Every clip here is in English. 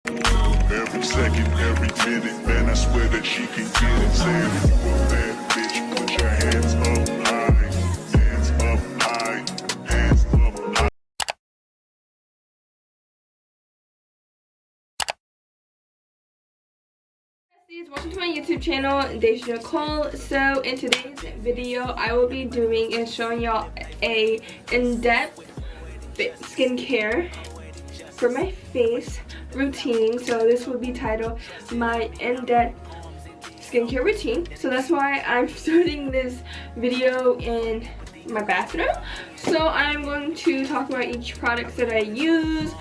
Every second, every minute, man, I swear that she can get it. Saying if you a bad bitch, put your hands up high, hands up high, hands up high. Welcome to my YouTube channel, Dajah Nicole. So in today's video, I will be doing and showing y'all a in-depth skincare for my face routine. So this will be titled my in-depth skincare routine. So that's why I'm starting this video in my bathroom. So I'm going to talk about each product that I use,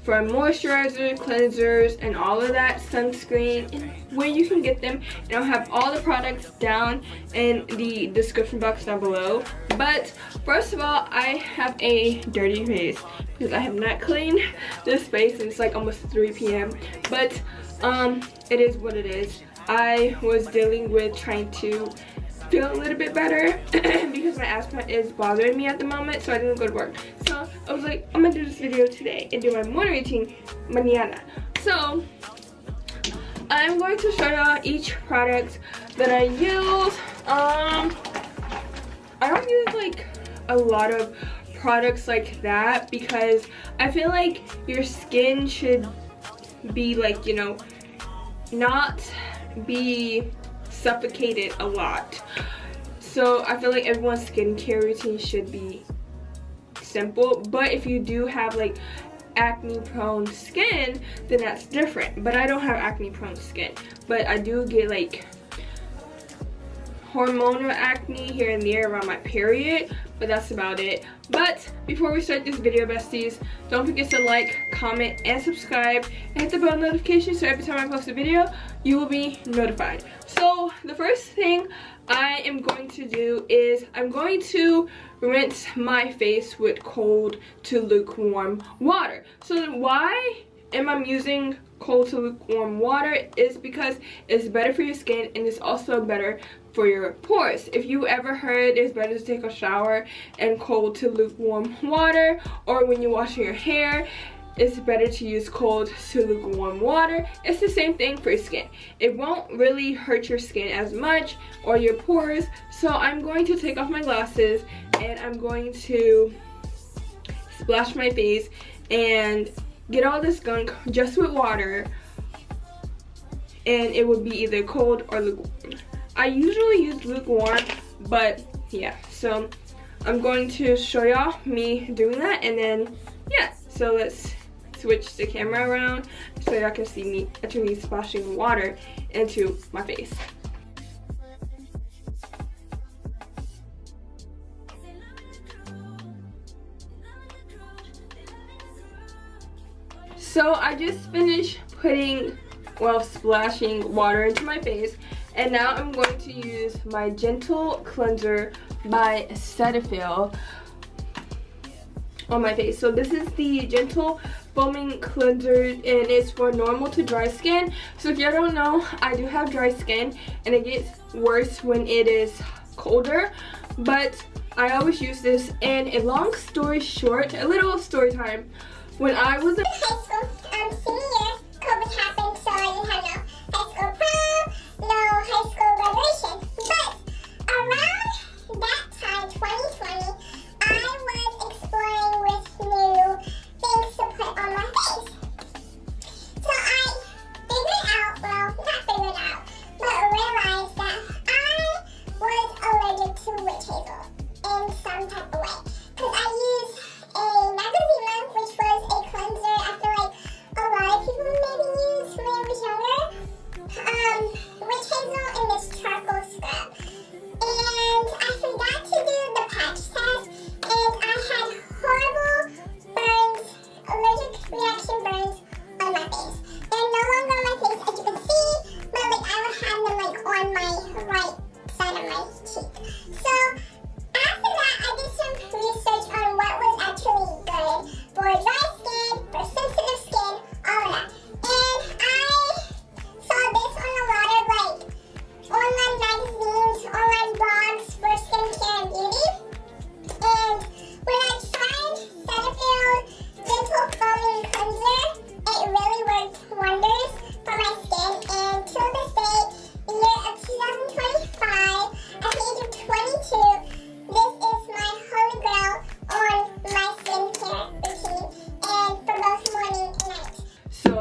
from moisturizer, cleansers, and all of that, sunscreen, and where you can get them. And I'll have all the products down in the description box down below. But first of all, I have a dirty face because I have not cleaned this face and it's like almost 3 p.m. But it is what it is. I was dealing with trying to feel a little bit better because my asthma is bothering me at the moment, so I didn't go to work. So I was like, I'm gonna do this video today and do my morning routine mañana. So I'm going to show y'all each product that I use. I don't use like a lot of products like that because I feel like your skin should be like, you know, not be suffocated a lot. So I feel like everyone's skincare routine should be simple, but if you do have like acne prone skin, then that's different. But I don't have acne prone skin, but I do get like hormonal acne here and there around my period, but that's about it. But before we start this video, besties, don't forget to like, comment, and subscribe, and hit the bell notification so every time I post a video, you will be notified. So the first thing I am going to do is I'm going to rinse my face with cold to lukewarm water. So why am I using cold to lukewarm water is because it's better for your skin and it's also better for your pores. If you ever heard it's better to take a shower in cold to lukewarm water, or when you're washing your hair, it's better to use cold to lukewarm water. It's the same thing for your skin. It won't really hurt your skin as much or your pores. So I'm going to take off my glasses and I'm going to splash my face and get all this gunk just with water, and it will be either cold or lukewarm. I usually use lukewarm, but yeah, so I'm going to show y'all me doing that, and then yeah, so let's switch the camera around so y'all can see me actually splashing water into my face. So I just finished splashing water into my face, and now I'm going to use my Gentle Cleanser by Cetaphil on my face. So this is the Gentle Foaming Cleanser, and it's for normal to dry skin. So if y'all don't know, I do have dry skin and it gets worse when it is colder, but I always use this. And a long story short, a little story time. When I was in high school, senior year, COVID happened, so I didn't have no high school prom, no high school graduation. But around that time, 2020, I was exploring with new things to put on my face. So I figured out, well, not figured out, but realized that I was allergic to witch hazel in some type of way. Because I used a magazine, which was a cleanser. I feel like a lot of people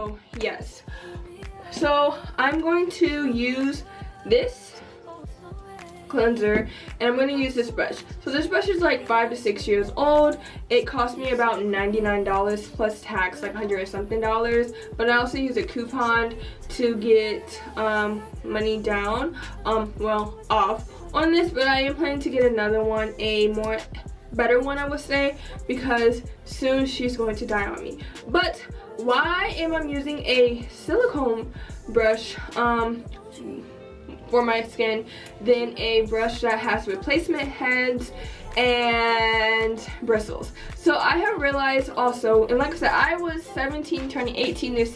So yes, so I'm going to use this cleanser and I'm going to use this brush. So this brush is like 5 to 6 years old. It cost me about $99 plus tax, like $100 or something dollars, but I also use a coupon to get money down, well, off on this. But I am planning to get another one, a more better one, I would say, because soon she's going to die on me. But why am I using a silicone brush for my skin than a brush that has replacement heads and bristles? So I have realized also, and like I said, I was 17 turning 18 this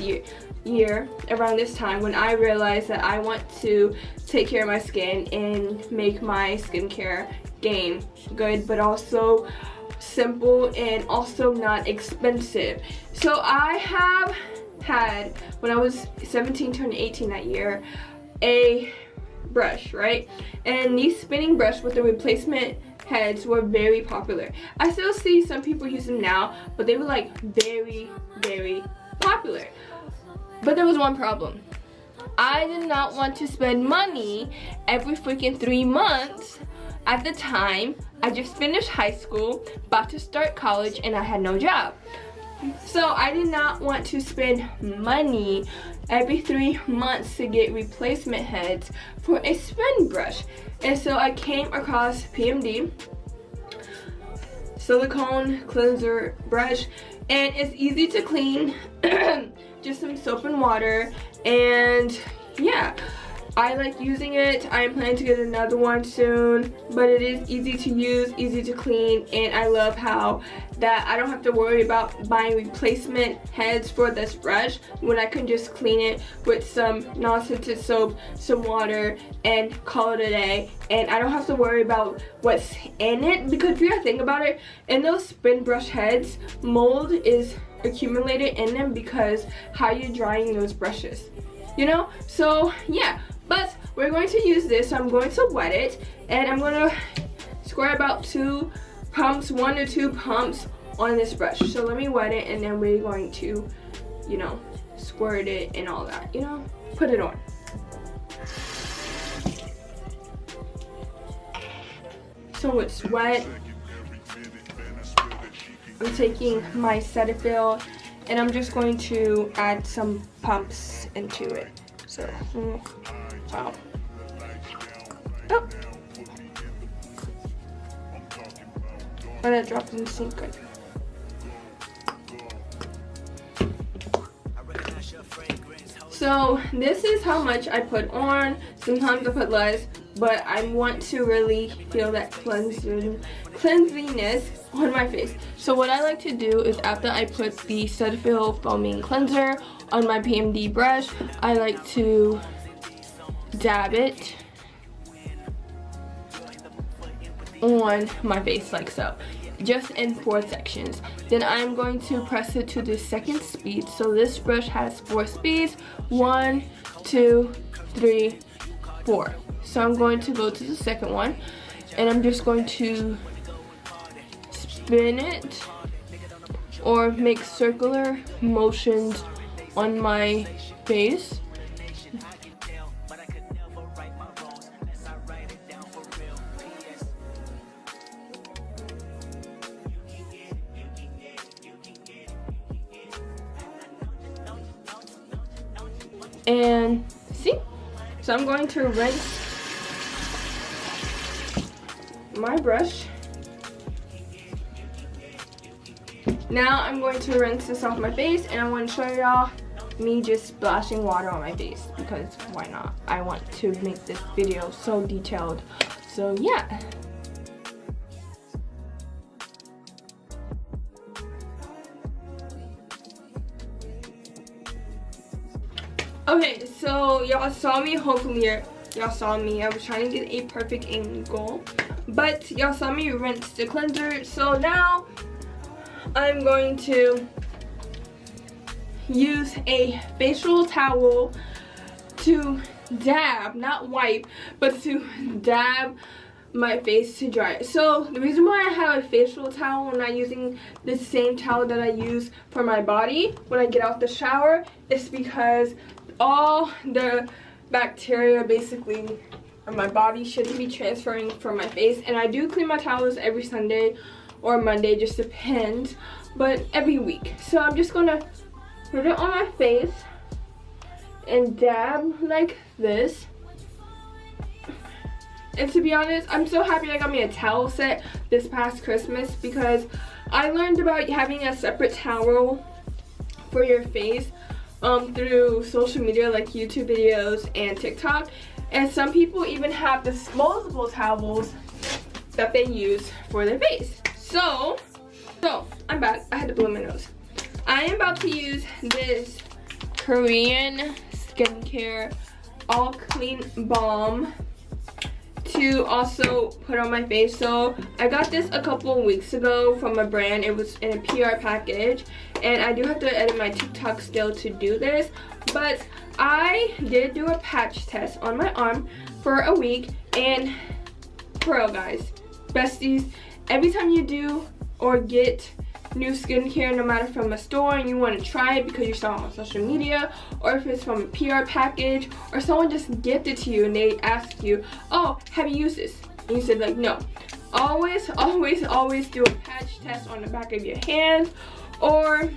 year around this time when I realized that I want to take care of my skin and make my skincare game good, but also simple and also not expensive. So I have had, when I was 17 turning 18 that year, a brush, right? And these spinning brush with the replacement heads were very popular. I still see some people use them now, but they were like very, very popular. But there was one problem. I did not want to spend money every freaking 3 months. At the time, I just finished high school, about to start college, and I had no job. So I did not want to spend money every 3 months to get replacement heads for a spin brush. And so I came across PMD silicone cleanser brush, and it's easy to clean. Just some soap and water, and yeah, I like using it. I am planning to get another one soon, but it is easy to use, easy to clean, and I love how that I don't have to worry about buying replacement heads for this brush when I can just clean it with some non-scented soap, some water, and call it a day. And I don't have to worry about what's in it, because if you gotta think about it, in those spin brush heads, mold is accumulated in them because how you're drying those brushes, you know? So yeah, but we're going to use this. So I'm going to wet it, and I'm going to squirt about 2 pumps, 1 to 2 pumps on this brush. So let me wet it, and then we're going to, you know, squirt it and all that, you know, put it on. So it's wet. I'm taking my Cetaphil and I'm just going to add some pumps into it. So, wow. Oh. Oh, that drop doesn't seem good. So this is how much I put on. Sometimes I put less, but I want to really feel that cleansiness on my face. So what I like to do is, after I put the Cetaphil foaming cleanser on my PMD brush, I like to dab it on my face like so, just in 4 sections. Then I'm going to press it to the second speed. So this brush has 4 speeds, 1, 2, 3, 4. So I'm going to go to the second one, and I'm just going to spin it or make circular motions on my face. And see, so I'm going to rinse my brush. Now I'm going to rinse this off my face, and I want to show y'all me just splashing water on my face, because why not? I want to make this video so detailed. So yeah. Okay, so y'all saw me, hopefully y'all saw me. I was trying to get a perfect angle, but y'all saw me rinse the cleanser. So now I'm going to use a facial towel to dab, not wipe, but to dab my face to dry. So the reason why I have a facial towel and not using the same towel that I use for my body when I get out the shower is because all the bacteria basically on my body shouldn't be transferring from my face. And I do clean my towels every Sunday or Monday, just depends, but every week. So I'm just gonna put it on my face and dab like this. And to be honest, I'm so happy I got me a towel set this past Christmas, because I learned about having a separate towel for your face through social media like YouTube videos and TikTok. And some people even have disposable towels that they use for their face. So I'm back. I had to blow my nose. I am about to use this Korean skincare all clean balm to also put on my face. So I got this a couple of weeks ago from a brand. It was in a PR package, and I do have to edit my TikTok still to do this, but I did do a patch test on my arm for a week. And for real guys, besties, every time you do or get new skincare, no matter from a store and you want to try it because you saw it on social media, or if it's from a PR package, or someone just gifted to you and they ask you, oh, have you used this? And you said like, no. Always do a patch test on the back of your hand or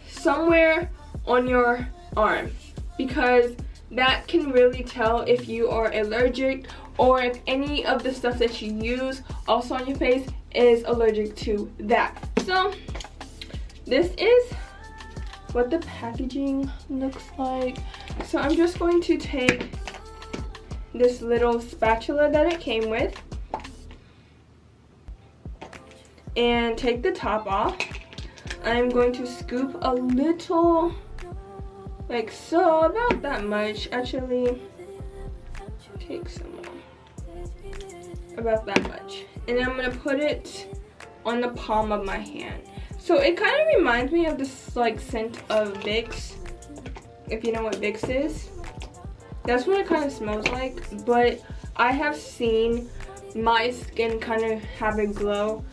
somewhere on your arm, because that can really tell if you are allergic or if any of the stuff that you use also on your face is allergic to that. So this is what the packaging looks like. So I'm just going to take this little spatula that it came with and take the top off. I'm going to scoop a little, like so, about that much. Actually, take some, about that much. And I'm gonna put it on the palm of my hand. So it kind of reminds me of this like scent of Vicks, if you know what Vicks is. That's what it kind of smells like, but I have seen my skin kind of have a glow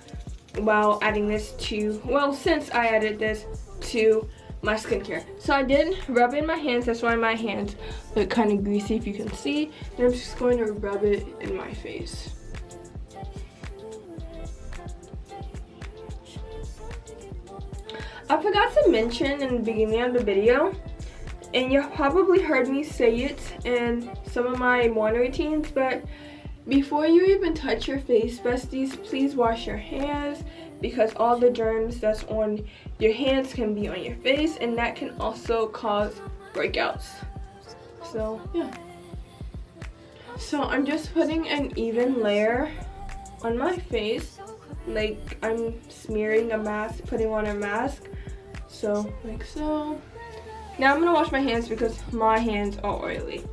while adding this to, well, since I added this to my skincare. So I did rub it in my hands. That's why my hands look kind of greasy, if you can see. And I'm just going to rub it in my face. I forgot to mention in the beginning of the video, and you probably heard me say it in some of my morning routines, but before you even touch your face, besties, please wash your hands, because all the germs that's on your hands can be on your face, and that can also cause breakouts. So yeah. So I'm just putting an even layer on my face, like I'm smearing a mask, putting on a mask. So like so. Now I'm gonna wash my hands because my hands are oily.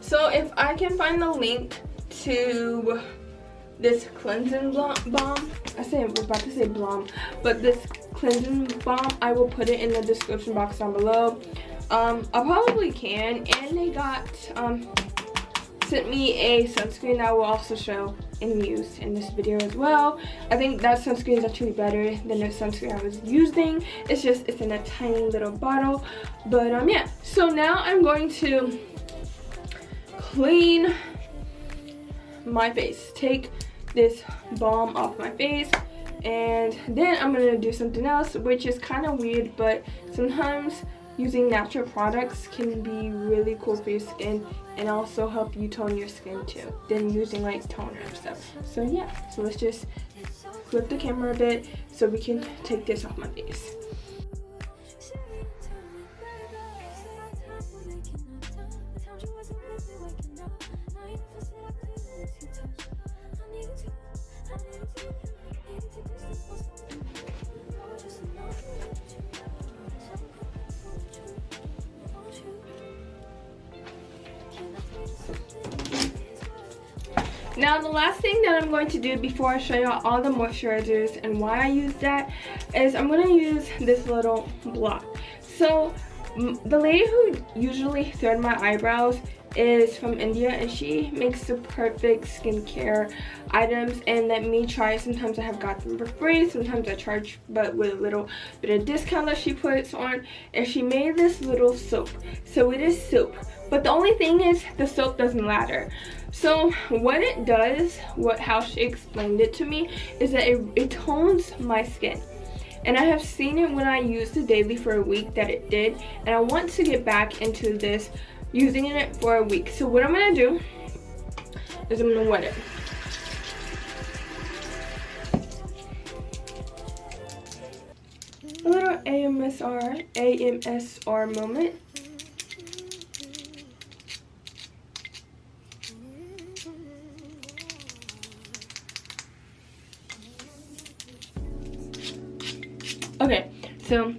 So if I can find the link to this cleansing balm, I was about to say balm, but this cleansing balm, I will put it in the description box down below. I probably can, and they got sent me a sunscreen that I will also show and use in this video as well. I think that sunscreen is actually better than the sunscreen I was using. It's just, it's in a tiny little bottle. But yeah, so now I'm going to clean my face. Take this balm off my face, and then I'm gonna do something else, which is kind of weird, but sometimes using natural products can be really cool for your skin and also help you tone your skin too, than using like toner and stuff. So yeah, so let's just flip the camera a bit so we can take this off my face. Now the last thing that I'm going to do before I show y'all all the moisturizers and why I use that is I'm going to use this little block. So the lady who usually thread my eyebrows is from India, and she makes the perfect skincare items and let me try it. Sometimes I have got them for free, sometimes I charge, but with a little bit of discount that she puts on. And she made this little soap, so it is soap, but the only thing is the soap doesn't lather. So what it does, how she explained it to me, is that it tones my skin. And I have seen it when I used it daily for a week that it did, and I want to get back into this using it for a week. So what I'm gonna do is I'm gonna wet it. A little AMSR moment. Okay, so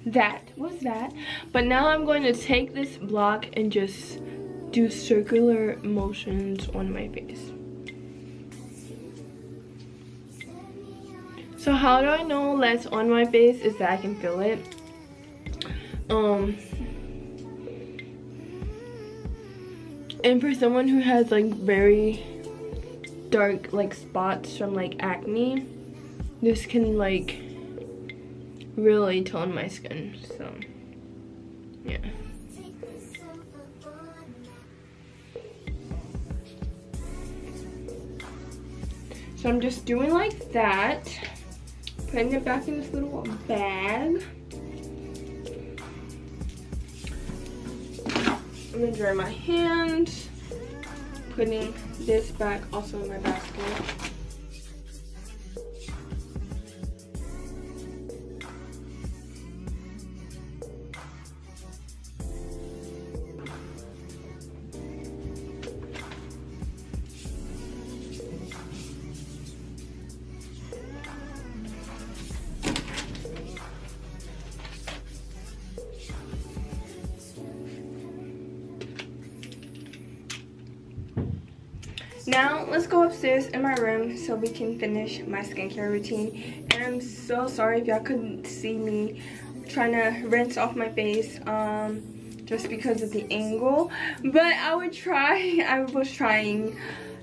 that was that. But now I'm going to take this block and just do circular motions on my face. So how do I know that's on my face is that I can feel it. And for someone who has like very dark like spots from like acne, this can like really tone my skin. So yeah. So I'm just doing like that, putting it back in this little bag. I'm gonna dry my hands, putting this back also in my basket. Now let's go upstairs in my room so we can finish my skincare routine. And I'm so sorry if y'all couldn't see me trying to rinse off my face just because of the angle, but I was trying,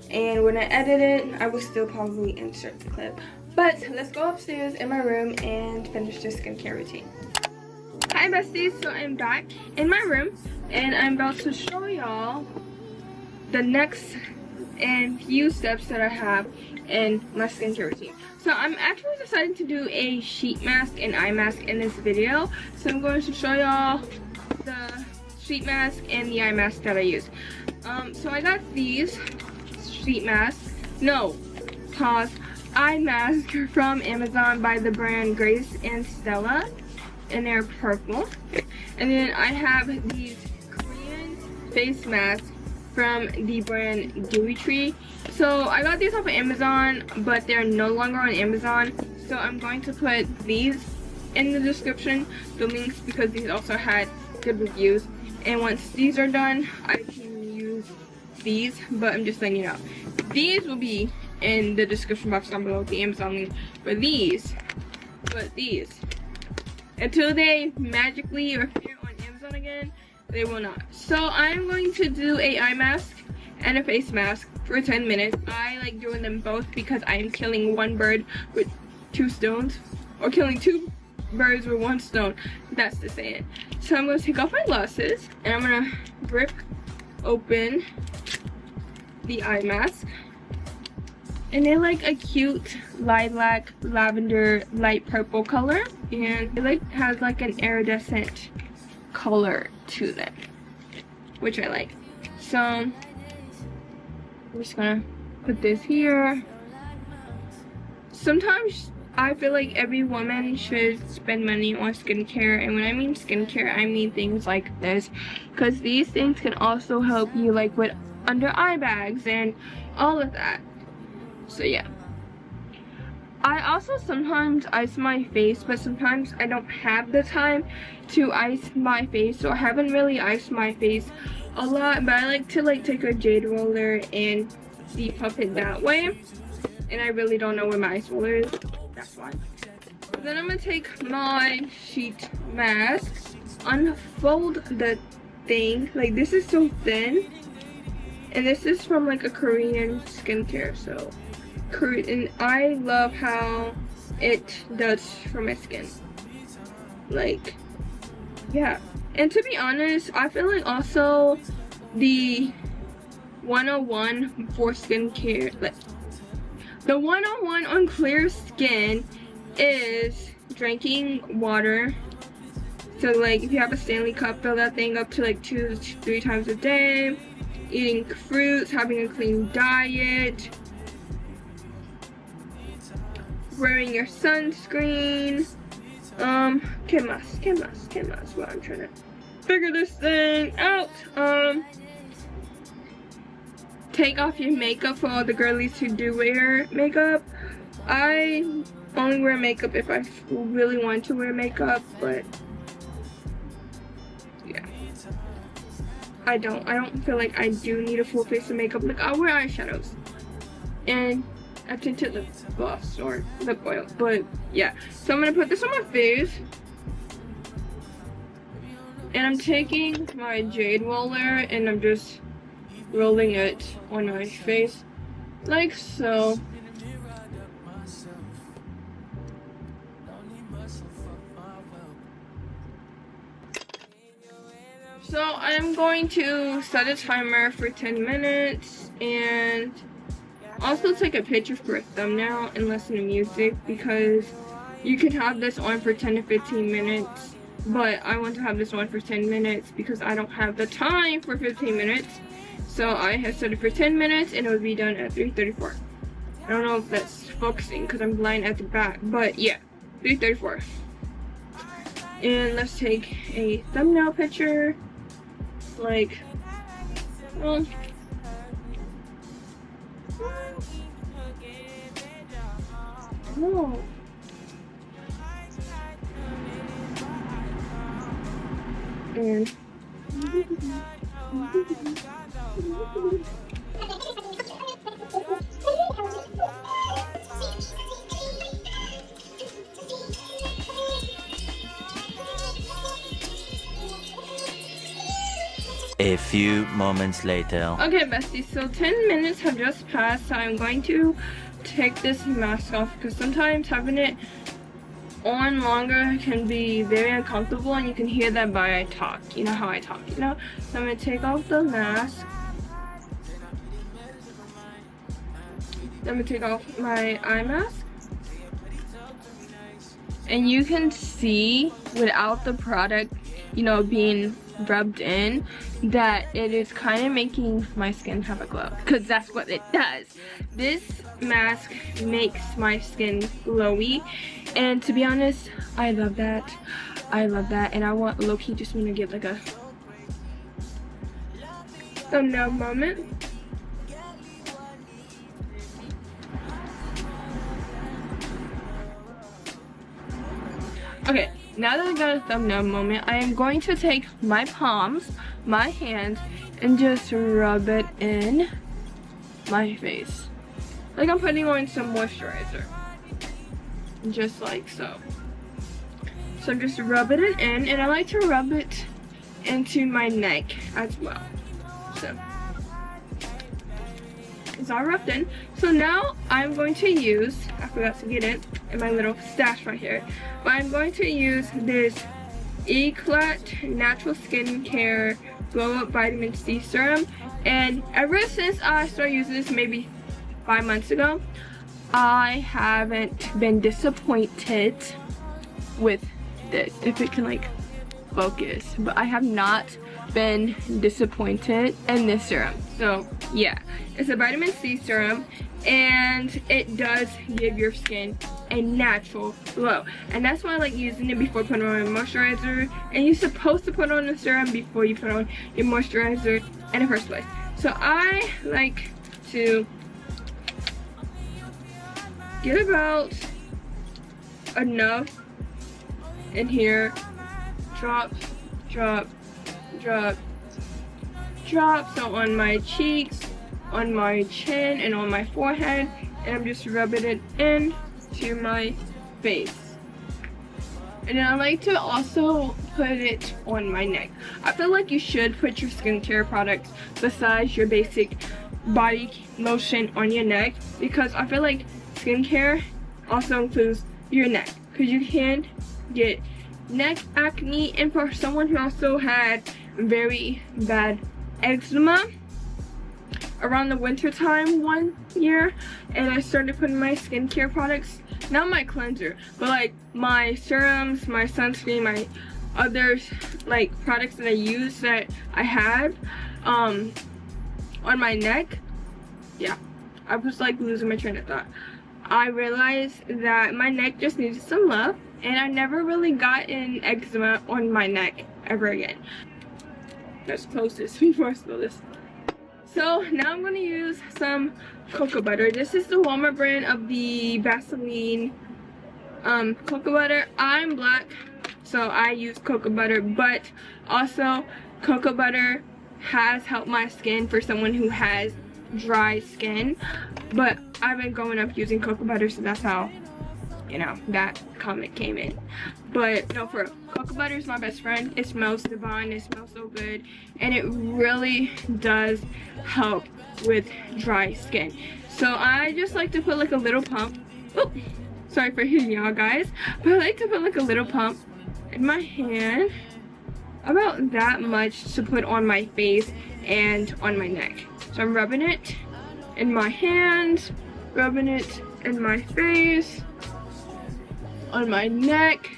and when I edit it I will still probably insert the clip. But let's go upstairs in my room and finish this skincare routine. Hi besties, so I'm back in my room and I'm about to show y'all the next and few steps that I have in my skincare routine. So I'm actually deciding to do a sheet mask and eye mask in this video. So I'm going to show y'all the sheet mask and the eye mask that I use. So I got these sheet masks, eye mask from Amazon by the brand Grace and Stella, and they're purple. And then I have these Korean face masks from the brand Dewy Tree. So I got these off of Amazon, but they're no longer on Amazon. So I'm going to put these in the description, the links, because these also had good reviews. And once these are done, I can use these, but I'm just letting you know. These will be in the description box down below, the Amazon link for these. But these, until they magically appear on Amazon again, they will not. So I'm going to do a eye mask and a face mask for 10 minutes. I like doing them both because I am killing one bird with two stones, or killing two birds with one stone. That's the saying. So I'm going to take off my glasses and I'm going to rip open the eye mask. And they're like a cute lilac, lavender, light purple color, and it like has like an iridescent color to them, which I like. So I'm just gonna put this here. Sometimes I feel like every woman should spend money on skincare, and when I mean skincare I mean things like this, because these things can also help you like with under eye bags and all of that. So yeah, I also sometimes ice my face, but sometimes I don't have the time to ice my face, so I haven't really iced my face a lot. But I like to like take a jade roller and depuff it that way. And I really don't know where my ice roller is. That's why. Then I'm gonna take my sheet mask, unfold the thing. Like, this is so thin. And this is from like a Korean skincare. So, and I love how it does for my skin. Like, yeah. And to be honest, I feel like also the 101 for skincare, like the 101 on clear skin is drinking water. So like if you have a Stanley cup, fill that thing up to like 2 to 3 times a day. Eating fruits, having a clean diet, wearing your sunscreen. ¿Qué más? Well, I'm trying to figure this thing out. Take off your makeup for all the girlies who do wear makeup. I only wear makeup if I really want to wear makeup, but yeah. I don't feel like I do need a full face of makeup. Like, I'll wear eyeshadows and a tinted lip gloss or lip oil, but yeah. So I'm gonna put this on my face, and I'm taking my jade roller and I'm just rolling it on my face like so. So I'm going to set a timer for 10 minutes and also take a picture for a thumbnail and listen to music, because you can have this on for 10 to 15 minutes, but I want to have this on for 10 minutes because I don't have the time for 15 minutes. So I have set it for 10 minutes and it would be done at 3:34. I don't know if that's focusing because I'm blind at the back, but yeah, 3:34. And let's take a thumbnail picture. Like, well, no. And a few moments later. Okay, besties, so 10 minutes have just passed, so I'm going to take this mask off because sometimes having it on longer can be very uncomfortable, and you can hear that by I talk. You know how I talk, you know? So I'm gonna take off the mask. I'm gonna take off my eye mask. And you can see without the product, you know, being rubbed in, that it is kind of making my skin have a glow, because that's what it does. This mask makes my skin glowy, and to be honest, I love that. And I want low-key just want to get like a thumbnail moment. Okay, now that I got a thumbnail moment, I am going to take my palms, my hands, and just rub it in my face. Like I'm putting on some moisturizer. Just like so. So I'm just rubbing it in, and I like to rub it into my neck as well. So it's all rubbed in. So now I'm going to use, I forgot to get it in my little stash right here, but I'm going to use this Eclat Natural Skincare Glow Up Vitamin C Serum. And ever since I started using this, maybe 5 months ago, I haven't been disappointed with this, if it can like focus, but I have not been disappointed in this serum. So yeah, it's a vitamin C serum, and it does give your skin a natural glow, and that's why I like using it before putting on a moisturizer. And you're supposed to put on the serum before you put on your moisturizer in the first place. So I like to get about enough in here, drop, so on my cheeks, on my chin and on my forehead, and I'm just rubbing it in to my face. And then I like to also put it on my neck. I feel like you should put your skincare products besides your basic body lotion on your neck, because I feel like skincare also includes your neck, because you can get neck acne. And for someone who also had very bad eczema around the winter time one year, and I started putting my skincare products, not my cleanser, but like my serums, my sunscreen, my other like products that I use that I had on my neck. Yeah, I was like losing my train of thought. I realized that my neck just needed some love, and I never really got an eczema on my neck ever again. Let's close this before I spill this. So now I'm going to use some cocoa butter. This is the Walmart brand of the Vaseline cocoa butter. I'm black, so I use cocoa butter, but also cocoa butter has helped my skin for someone who has dry skin. But I've been growing up using cocoa butter, so that's how, you know, that comment came in. But no, for real, cocoa butter is my best friend. It smells divine, it smells so good, and it really does help with dry skin. So I just like to put like a little pump. Oh, sorry for hitting y'all guys, but I like to put like a little pump in my hand, about that much, to put on my face and on my neck. So I'm rubbing it in my hand, rubbing it in my face, on my neck.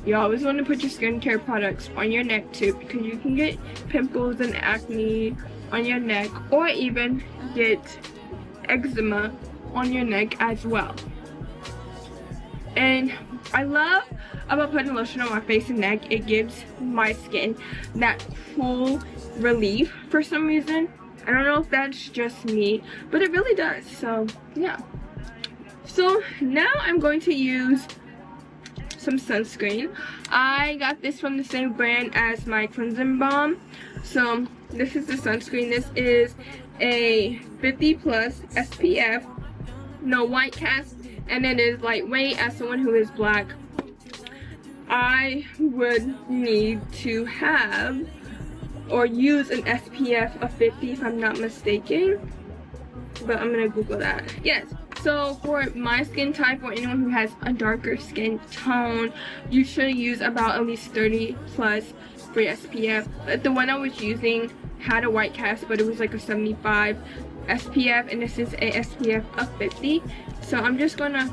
You always want to put your skincare products on your neck too, because you can get pimples and acne on your neck, or even get eczema on your neck as well. And I love about putting lotion on my face and neck. It gives my skin that cool relief for some reason. I don't know if that's just me, but it really does. So yeah. So now I'm going to use some sunscreen. I got this from the same brand as my cleansing balm. So this is the sunscreen. This is a 50 plus SPF, no white cast, and it is lightweight. As someone who is black, I would need to have or use an SPF of 50 if I'm not mistaken, but I'm gonna Google that. Yes. So for my skin type, or anyone who has a darker skin tone, you should use about at least 30 plus for SPF. But the one I was using had a white cast, but it was like a 75 SPF, and this is a SPF of 50. So I'm just gonna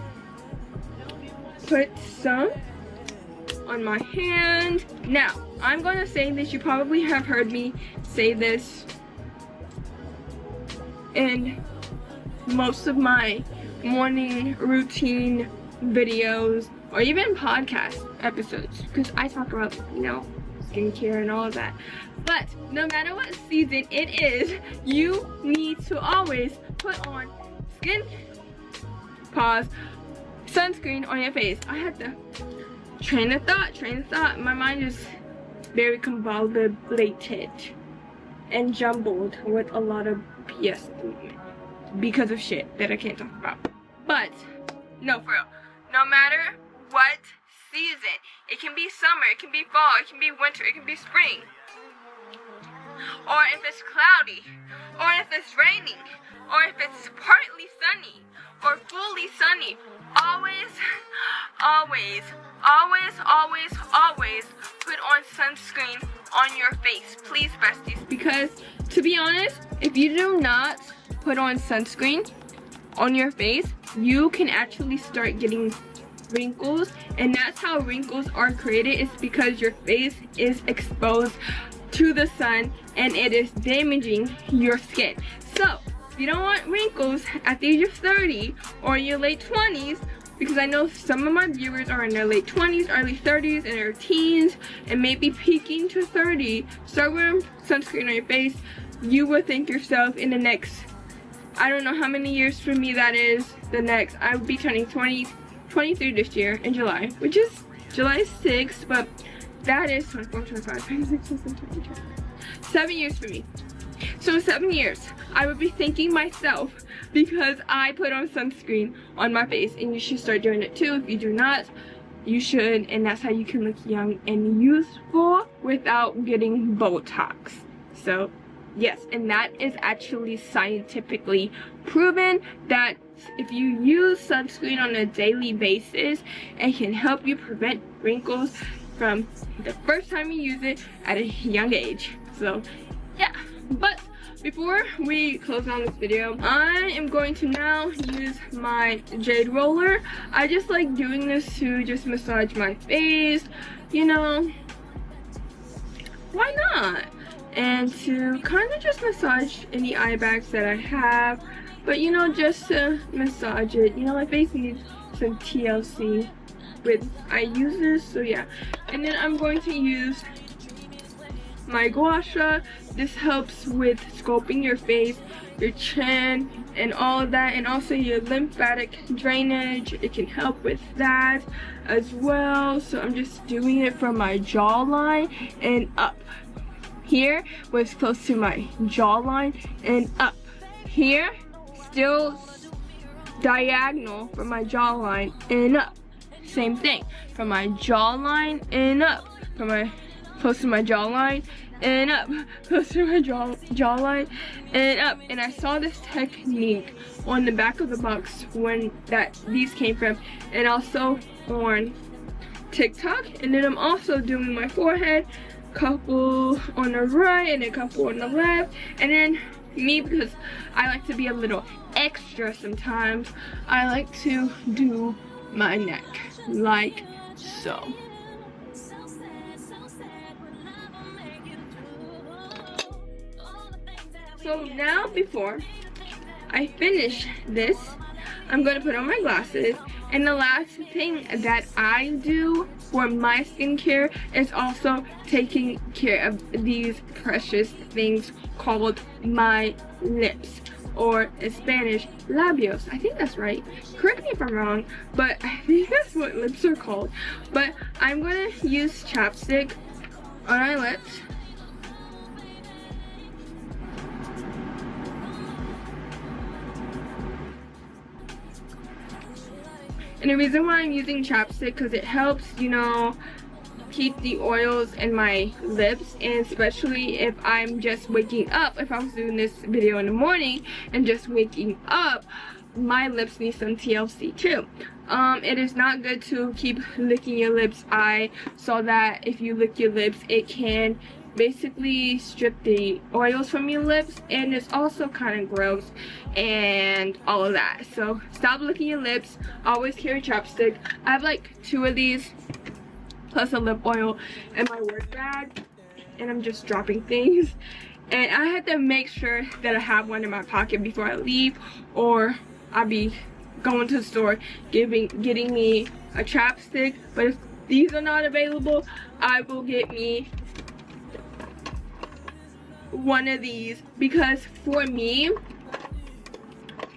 put some on my hand. Now, I'm gonna say this, you probably have heard me say this in most of my morning routine videos, or even podcast episodes, because I talk about, you know, skincare and all of that. But no matter what season it is, you need to always put on sunscreen on your face. I had to train of thought. My mind is very convoluted and jumbled with a lot of BS because of shit that I can't talk about. But no, for real, no matter what season, it can be summer, it can be fall, it can be winter, it can be spring, or if it's cloudy, or if it's raining, or if it's partly sunny or fully sunny, always put on sunscreen on your face, please, besties. Because to be honest, if you do not put on sunscreen on your face, you can actually start getting wrinkles, and that's how wrinkles are created. It's because your face is exposed to the sun and it is damaging your skin. So if you don't want wrinkles at the age of 30 or your late 20s, because I know some of my viewers are in their late 20s, early 30s, and their teens, and maybe peaking to 30, start wearing sunscreen on your face. You will thank yourself in the next, I don't know how many years for me that is, I will be turning 23 this year in July, which is July 6th, but that is 24, 25, 26, 27, 28, 7 years for me. So 7 years, I would be thanking myself because I put on sunscreen on my face, and you should start doing it too. If you do not, you should, and that's how you can look young and youthful without getting Botox. So yes, and that is actually scientifically proven that if you use sunscreen on a daily basis, it can help you prevent wrinkles from the first time you use it at a young age. So yeah, but before we close on this video, I am going to now use my jade roller. I just like doing this to just massage my face, you know, why not? And to kind of just massage any eye bags that I have, but you know, just to massage it. You know, my face needs some TLC with I use this, so yeah. And then I'm going to use my gua sha. This helps with sculpting your face, your chin, and all of that, and also your lymphatic drainage. It can help with that as well. So I'm just doing it from my jawline and up. Here was close to my jawline and up. Here, still diagonal from my jawline and up. Same thing, from my jawline and up. From my close to my jawline and up, close to my jawline and up. And I saw this technique on the back of the box when these came from, and also on TikTok. And then I'm also doing my forehead, couple on the right and a couple on the left. And then me, because I like to be a little extra sometimes, I like to do my neck like so. So now, before I finish this, I'm going to put on my glasses. And the last thing that I do for my skincare is also taking care of these precious things called my lips, or in Spanish, labios. I think that's right. Correct me if I'm wrong, but I think that's what lips are called. But I'm going to use chapstick on my lips. And the reason why I'm using chapstick, because it helps, you know, keep the oils in my lips, and especially if I'm just waking up. If I was doing this video in the morning and just waking up, my lips need some TLC too. It is not good to keep licking your lips. I saw that if you lick your lips, it can basically strip the oils from your lips, and it's also kind of gross and all of that. So stop licking your lips. Always carry chapstick. I have like 2 of these plus a lip oil in my work bag, and I'm just dropping things, and I have to make sure that I have one in my pocket before I leave, or I'll be going to the store getting me a chapstick. But if these are not available, I will get me one of these, because for me,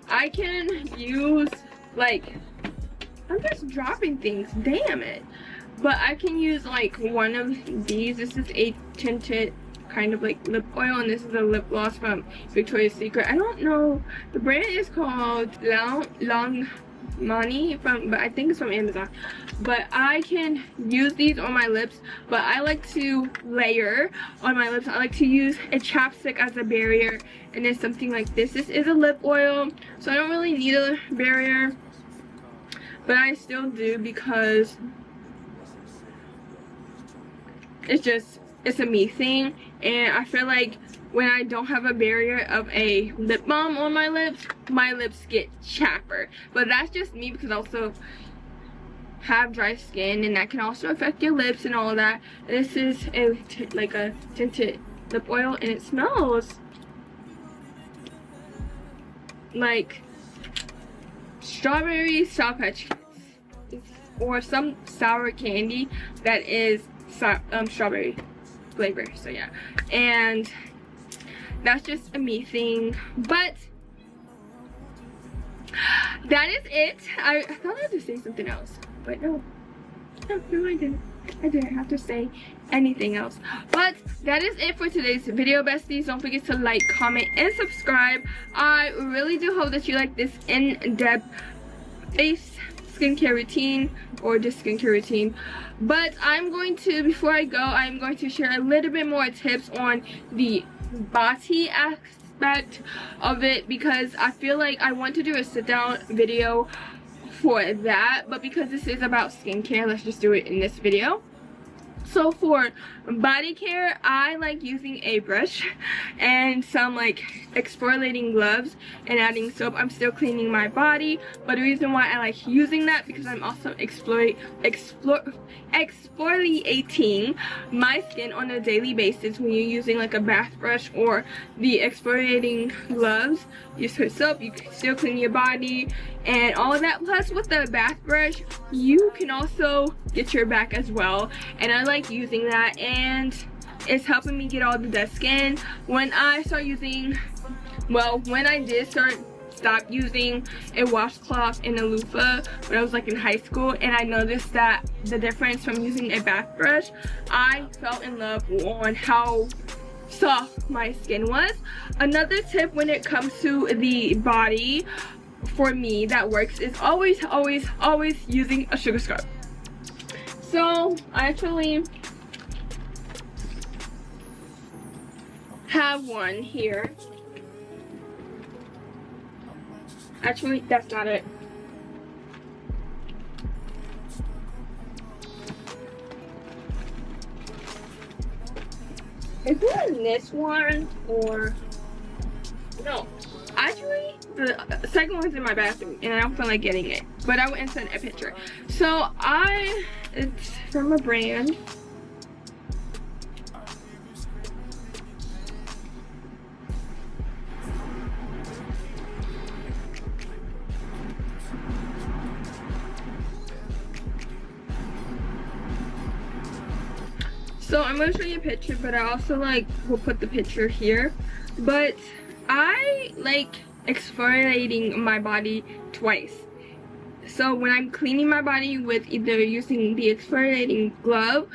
I can use, like, I'm just dropping things, damn it, but I can use like one of these. This is a tinted kind of like lip oil, and this is a lip gloss from Victoria's Secret. I don't know, the brand is called Long Money, but I think it's from Amazon. But I can use these on my lips, but I like to layer on my lips. I like to use a chapstick as a barrier, and then something like this. This is a lip oil, so I don't really need a barrier, but I still do because it's a me thing. And I feel like when I don't have a barrier of a lip balm on my lips get chapper. But that's just me, because I also have dry skin, and that can also affect your lips and all of that. And this is like a tinted lip oil, and it smells like strawberry Sour Patch Kids, or some sour candy that is strawberry flavor. So yeah, and that's just a me thing. But that is it. I thought I had to say something else, but no, I didn't. I didn't have to say anything else. But that is it for today's video, besties. Don't forget to like, comment, and subscribe. I really do hope that you like this in-depth face skincare routine, or just skincare routine. But I'm going to, before I go, I'm going to share a little bit more tips on the body aspect of it, because I feel like I want to do a sit down video for that, but because this is about skincare, let's just do it in this video. So for body care, I like using a brush and some like exfoliating gloves and adding soap. I'm still cleaning my body, but the reason why I like using that, because I'm also exfoliating my skin on a daily basis. When you're using like a bath brush or the exfoliating gloves, you just put soap, you can still clean your body and all of that. Plus with the bath brush, you can also get your back as well, and I like using that, and it's helping me get all the dead skin. When I start using, well, when I did stop using a washcloth and a loofah when I was like in high school, and I noticed that the difference from using a bath brush, I fell in love on how soft my skin was. Another tip when it comes to the body for me that works is always using a sugar scrub. So I actually have one here. Actually, that's not it. Is it in this one or no? Actually, the second one's in my bathroom and I don't feel like getting it, but I went and sent a picture. So it's from a brand. So I'm gonna show you a picture, but I also like will put the picture here. But I like exfoliating my body twice. So when I'm cleaning my body with either using the exfoliating glove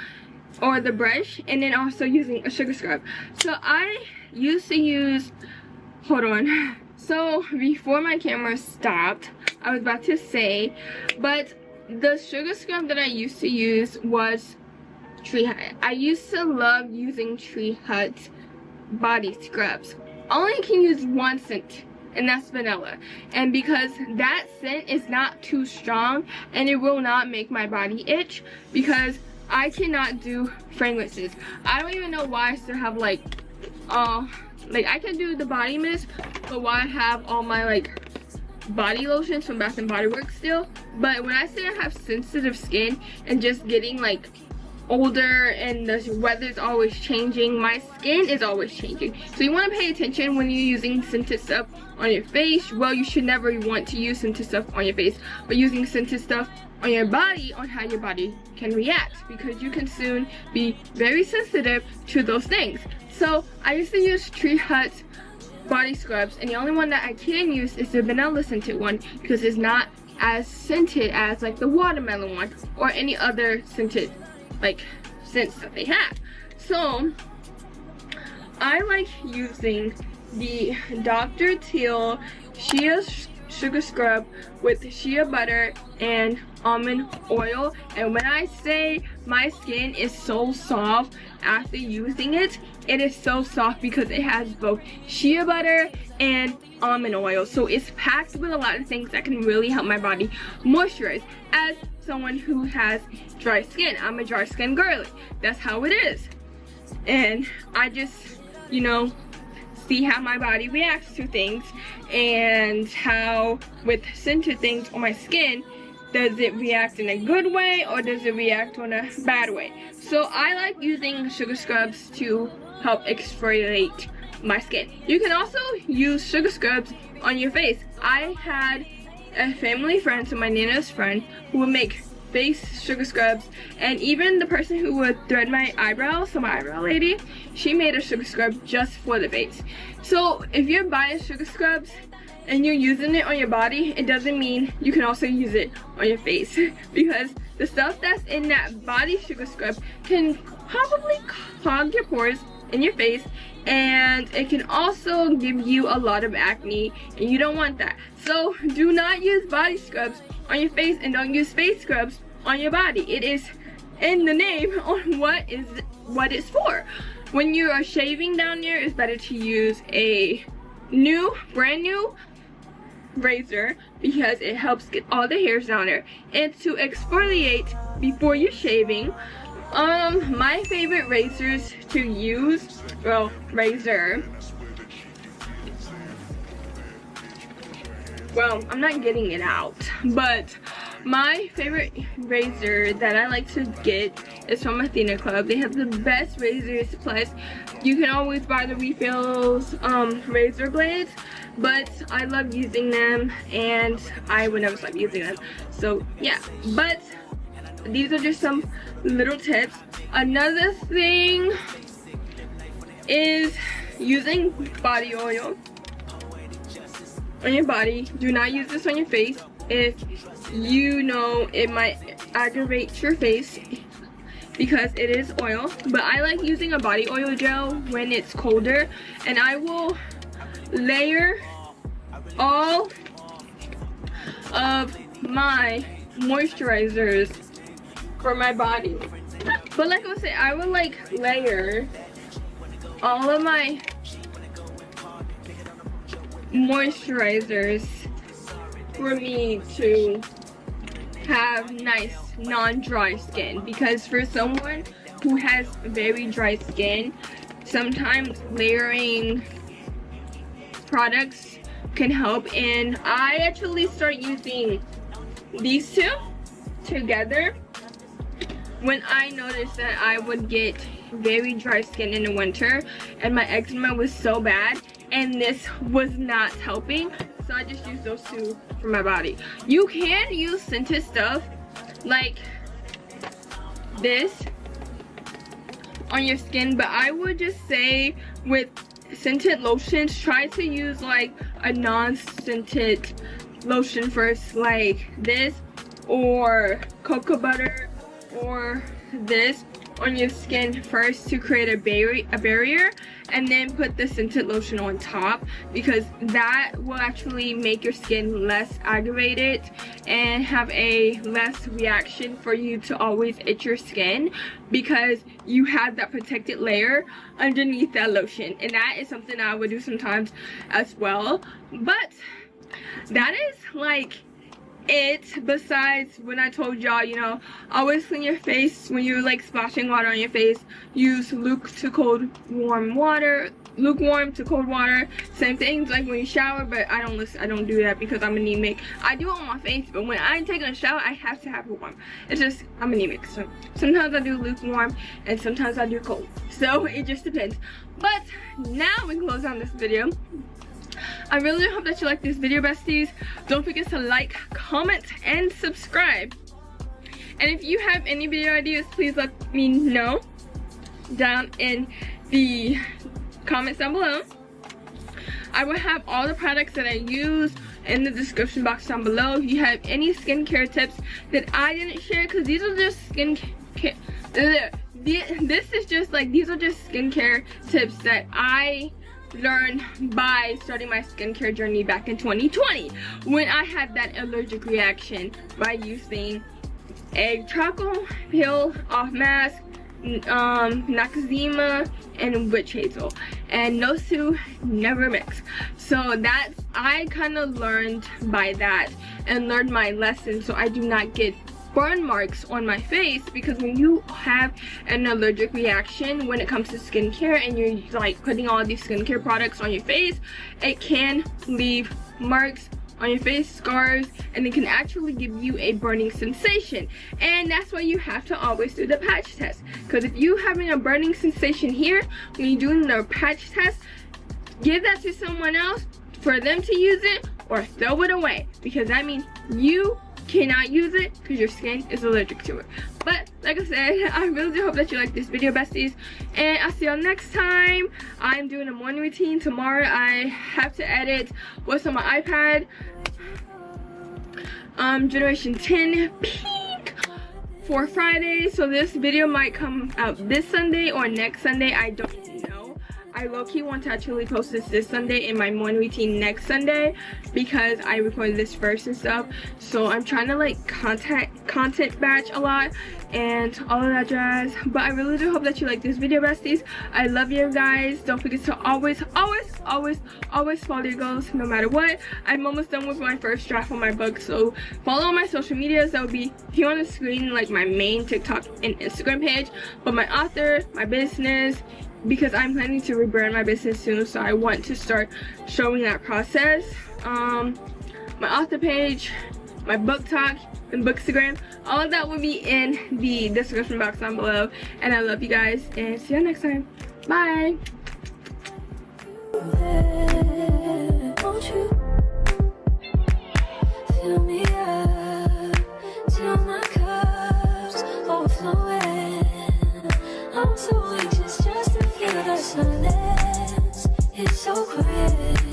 or the brush, and then also using a sugar scrub. So I used to use, hold on. So before my camera stopped, I was about to say, but the sugar scrub that I used to use was Tree Hut. I used to love using Tree Hut body scrubs. Only can use one scent, and that's vanilla. And because that scent is not too strong and it will not make my body itch, because I cannot do fragrances. I don't even know why I still have like I can do the body mist, but why I have all my like body lotions from Bath and Body Works still. But when I say I have sensitive skin and just getting like older and the weather's always changing, my skin is always changing. So you want to pay attention when you're using scented stuff on your face. Well, you should never want to use scented stuff on your face, but using scented stuff on your body, on how your body can react, because you can soon be very sensitive to those things. So I used to use Tree Hut body scrubs, and the only one that I can use is the vanilla scented one, because it's not as scented as like the watermelon one or any other scented like scents that they have. So I like using the Dr. Teal Shea Sugar Scrub with shea butter and almond oil. And when I say my skin is so soft after using it, it is so soft because it has both shea butter and almond oil. So it's packed with a lot of things that can really help my body moisturize. As someone who has dry skin, I'm a dry skin girly. That's how it is. And I just, you know, see how my body reacts to things, and how with scented things on my skin, does it react in a good way or does it react in a bad way? So I like using sugar scrubs to help exfoliate my skin. You can also use sugar scrubs on your face. I had a family friend, so my Nana's friend, who would make face sugar scrubs, and even the person who would thread my eyebrows, so my eyebrow lady, she made a sugar scrub just for the face. So if you're buying sugar scrubs, and you're using it on your body, it doesn't mean you can also use it on your face. Because the stuff that's in that body sugar scrub can probably clog your pores in your face, and it can also give you a lot of acne, and you don't want that. So do not use body scrubs on your face, and don't use face scrubs on your body. It is in the name on what it's for. When you are shaving down there, it's better to use a brand new razor, because it helps get all the hairs down there. And to exfoliate before you're shaving, my favorite razors to use, well, razor, well, I'm not getting it out, but my favorite razor that I like to get is from Athena Club. They have the best razors, plus you can always buy the refills razor blades, but I love using them and I would never stop using them. So yeah, but these are just some little tips. Another thing is using body oil on your body. Do not use this on your face if you know it might aggravate your face, because it is oil. But I like using a body oil gel when it's colder, and I will layer all of my moisturizers for my body. But like I said, I will like layer all of my moisturizers for me to have nice non-dry skin, because for someone who has very dry skin, sometimes layering products can help. And I actually start using these two together when I noticed that I would get very dry skin in the winter and my eczema was so bad and this was not helping. So I just use those two for my body. You can use scented stuff like this on your skin, but I would just say with scented lotions, try to use like a non-scented lotion first, like this or cocoa butter or this on your skin first to create a barrier, and then put the scented lotion on top, because that will actually make your skin less aggravated and have a less reaction for you to always itch your skin, because you have that protected layer underneath that lotion. And that is something I would do sometimes as well. But that is like it. Besides when I told y'all, you know, always clean your face when you're like splashing water on your face. Use lukewarm to cold water. Same things like when you shower, but I don't do that because I'm anemic. I do it on my face, but when I'm taking a shower, I have to have it warm. It's just, I'm anemic, so sometimes I do lukewarm and sometimes I do cold, so it just depends. But now we can close down this video. I really hope that you like this video, besties. Don't forget to like, comment, and subscribe. And if you have any video ideas, please let me know down in the comments down below. I will have all the products that I use in the description box down below. If you have any skincare tips that I didn't share, because these are just skincare, these are just skincare tips that I learned by starting my skincare journey back in 2020 when I had that allergic reaction by using a charcoal peel off mask, Noxzema, and witch hazel, and those two never mix. So that's, I kind of learned by that and learned my lesson, so I do not get burn marks on my face. Because when you have an allergic reaction when it comes to skincare and you're like putting all these skincare products on your face, it can leave marks on your face, scars, and it can actually give you a burning sensation. And that's why you have to always do the patch test, because if you're having a burning sensation here when you're doing the patch test, give that to someone else for them to use it or throw it away, because that means you cannot use it because your skin is allergic to it. But like I said, I really do hope that you like this video, besties, and I'll see y'all next time. I'm doing a morning routine tomorrow. I have to edit what's on my iPad. Generation 10 Pink for Friday, so this video might come out this Sunday or next Sunday. I don't know. I low-key want to actually post this Sunday and my morning routine next Sunday because I recorded this first and stuff. So I'm trying to like content batch a lot and all of that jazz. But I really do hope that you like this video, besties. I love you guys. Don't forget to always follow your goals no matter what. I'm almost done with my first draft on my book, so follow my social medias. That will be here on the screen, like my main TikTok and Instagram page, but my author, my business, because I'm planning to rebrand my business soon, so I want to start showing that process. My author page, my book talk, and bookstagram, all of that will be in the description box down below. And I love you guys, and see you next time. Bye. Won't you fill me up till my cup's overflowing? I'm so anxious just to feel the silence. It's so quiet.